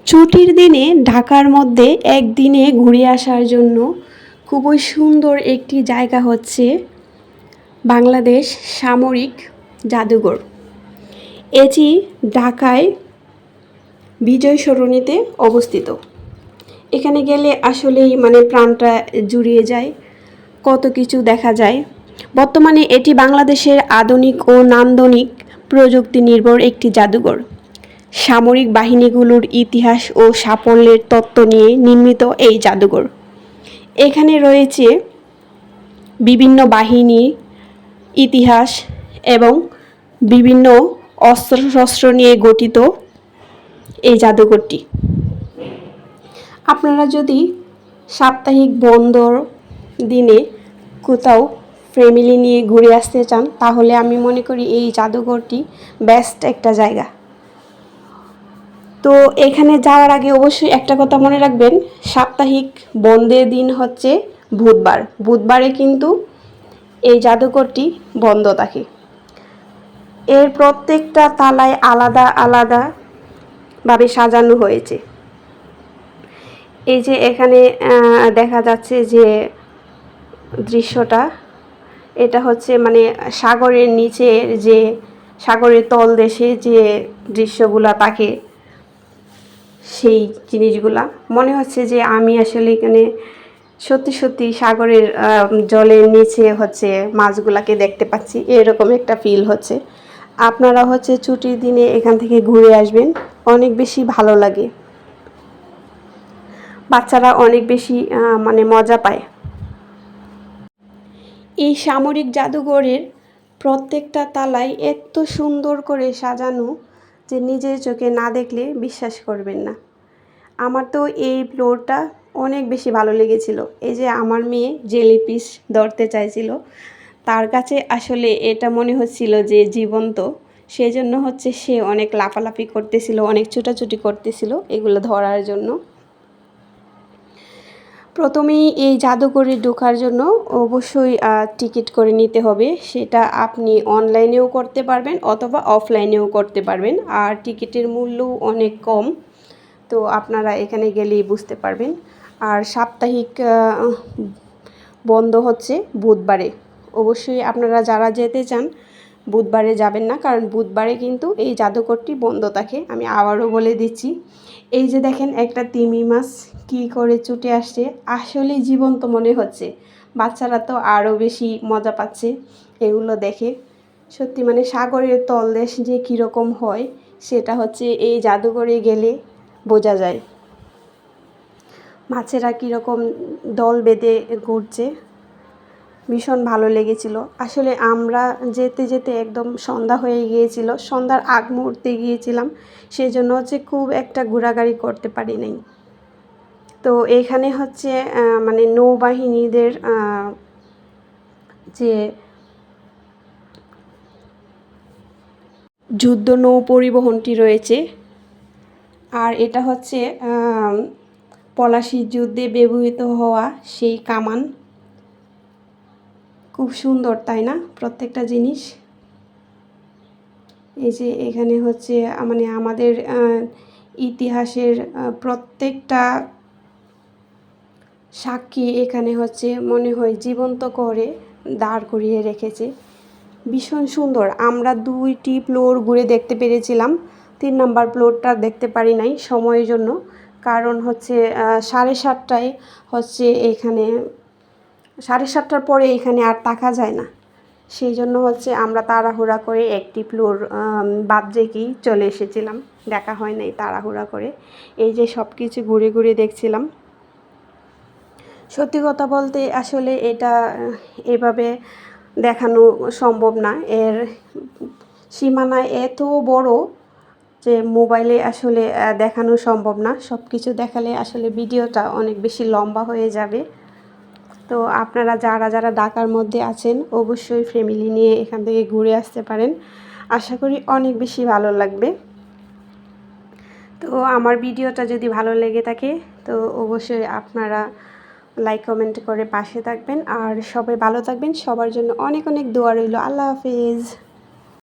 ছুটির দিনে ঢাকার মধ্যে একদিনে ঘুরে আসার জন্য খুবই সুন্দর একটি জায়গা হচ্ছে বাংলাদেশ সামরিক জাদুঘর। এটি ঢাকায় বিজয় সরণিতে অবস্থিত। এখানে গেলে আসলেই প্রাণটা জুড়িয়ে যায়, কত কিছু দেখা যায়। বর্তমানে এটি বাংলাদেশের আধুনিক ও নান্দনিক প্রযুক্তি নির্ভর একটি জাদুঘর। সামরিক বাহিনীগুলোর ইতিহাস ও সাফল্যের তত্ত্ব নিয়ে নির্মিত এই জাদুঘর। এখানে রয়েছে বিভিন্ন বাহিনী, ইতিহাস এবং বিভিন্ন অস্ত্রশস্ত্র নিয়ে গঠিত এই জাদুঘরটি। আপনারা যদি সাপ্তাহিক বন্ধর দিনে কোথাও ফ্যামিলি নিয়ে ঘুরে আসতে চান, তাহলে আমি মনে করি এই জাদুঘরটি বেস্ট একটা জায়গা। তো এখানে যাওয়ার আগে অবশ্যই একটা কথা মনে রাখবেন, সাপ্তাহিক বন্ধের দিন হচ্ছে বুধবার। বুধবারে কিন্তু এই জাদুঘরটি বন্ধ থাকে। এর প্রত্যেকটা তালায় আলাদা আলাদাভাবে সাজানো হয়েছে। এই যে এখানে দেখা যাচ্ছে যে দৃশ্যটা, এটা হচ্ছে সাগরের নিচের যে সাগরের তলদেশে যে দৃশ্যগুলা থাকে, সেই জিনিসগুলা মনে হচ্ছে যে আমি আসলে এখানে সত্যি সত্যি সাগরের জলের নিচে হচ্ছে মাছগুলাকে দেখতে পাচ্ছি, এরকম একটা ফিল হচ্ছে। আপনারা হচ্ছে ছুটির দিনে এখান থেকে ঘুরে আসবেন, অনেক বেশি ভালো লাগে। বাচ্চারা অনেক বেশি মজা পায়। এই সামরিক জাদুঘরের প্রত্যেকটা তালায় এত সুন্দর করে সাজানো যে নিজের চোখে না দেখলে বিশ্বাস করবেন না। আমার তো এই ফ্লোরটা অনেক বেশি ভালো লেগেছিল। এই যে আমার মেয়ে জেলিফিশ ধরতে চাইছিল, তার কাছে আসলে এটা মনে হচ্ছিল যে জীবন্ত, সেই জন্য হচ্ছে সে অনেক লাফালাফি করতেছিল, অনেক ছোটাছুটি করতেছিল এগুলো ধরার জন্য। প্রথমেই এই জাদুঘরে ঢোকার জন্য অবশ্যই টিকিট করে নিতে হবে। সেটা আপনি অনলাইনেও করতে পারবেন অথবা অফলাইনেও করতে পারবেন, আর টিকিটের মূল্যও অনেক কম। তো আপনারা এখানে গেলেই বুঝতে পারবেন। আর সাপ্তাহিক বন্ধ হচ্ছে বুধবারে। অবশ্যই আপনারা যারা যেতে চান বুধবারে যাবেন না, কারণ বুধবারে কিন্তু এই জাদুঘরটি বন্ধ থাকে। আমি আবারও বলে দিচ্ছি, এই যে দেখেন একটা তিমি মাছ কী করে ছুটে আসছে, আসলেই জীবন্ত মনে হচ্ছে। বাচ্চারা তো আরও বেশি মজা পাচ্ছে এগুলো দেখে। সত্যি সাগরের তলদেশ যে কীরকম হয় সেটা হচ্ছে এই জাদুঘরে গেলে বোঝা যায়। মাছেরা কীরকম দল বেঁধে ঘুরছে, ভীষণ ভালো লেগেছিল। আসলে আমরা যেতে যেতে একদম সন্ধ্যা হয়ে গিয়েছিল, সন্ধ্যার আগ মুহূর্তে গিয়েছিলাম, সেই জন্য হচ্ছে খুব একটা ঘোরাঘুরি করতে পারি নাই। তো এখানে হচ্ছে নৌবাহিনীদের যে যুদ্ধ নৌ পরিবহনটি রয়েছে, আর এটা হচ্ছে পলাশির যুদ্ধে ব্যবহৃত হওয়া সেই কামান। খুব সুন্দর, তাই না প্রত্যেকটা জিনিস? এই যে এখানে হচ্ছে আমাদের ইতিহাসের প্রত্যেকটা সাক্ষী এখানে হচ্ছে মনে হয় জীবন্ত করে দাঁড় করিয়ে রেখেছে। ভীষণ সুন্দর। আমরা 2টি ফ্লোর ঘুরে দেখতে পেরেছিলাম, 3 নম্বর ফ্লোরটা দেখতে পারি নাই সময়ের জন্য, কারণ হচ্ছে 7:30টায় হচ্ছে এখানে 7:30টার পরে এখানে আর থাকা যায় না। সেই জন্য হচ্ছে আমরা তাড়াহুড়া করে একটি ফ্লোর বাদ রেখেই চলে এসেছিলাম, দেখা হয় নাই তাড়াহুড়া করে। এই যে সব কিছু ঘুরে ঘুরে দেখছিলাম। সত্যি কথা বলতে আসলে এটা এভাবে দেখানো সম্ভব না, এর সীমানা এত বড় যে মোবাইলে আসলে দেখানো সম্ভব না। সব কিছু দেখালে আসলে ভিডিওটা অনেক বেশি লম্বা হয়ে যাবে। তো আপনারা যারা যারা ঢাকার মধ্যে আছেন অবশ্যই ফ্যামিলি নিয়ে এখান থেকে ঘুরে আসতে পারেন, আশা করি অনেক বেশি ভালো লাগবে। তো আমার ভিডিওটা যদি ভালো লেগে থাকে তো অবশ্যই আপনারা লাইক কমেন্ট করে পাশে থাকবেন, আর সবাই ভালো থাকবেন। সবার জন্য অনেক অনেক দোয়া রইল। আল্লাহ হাফেজ।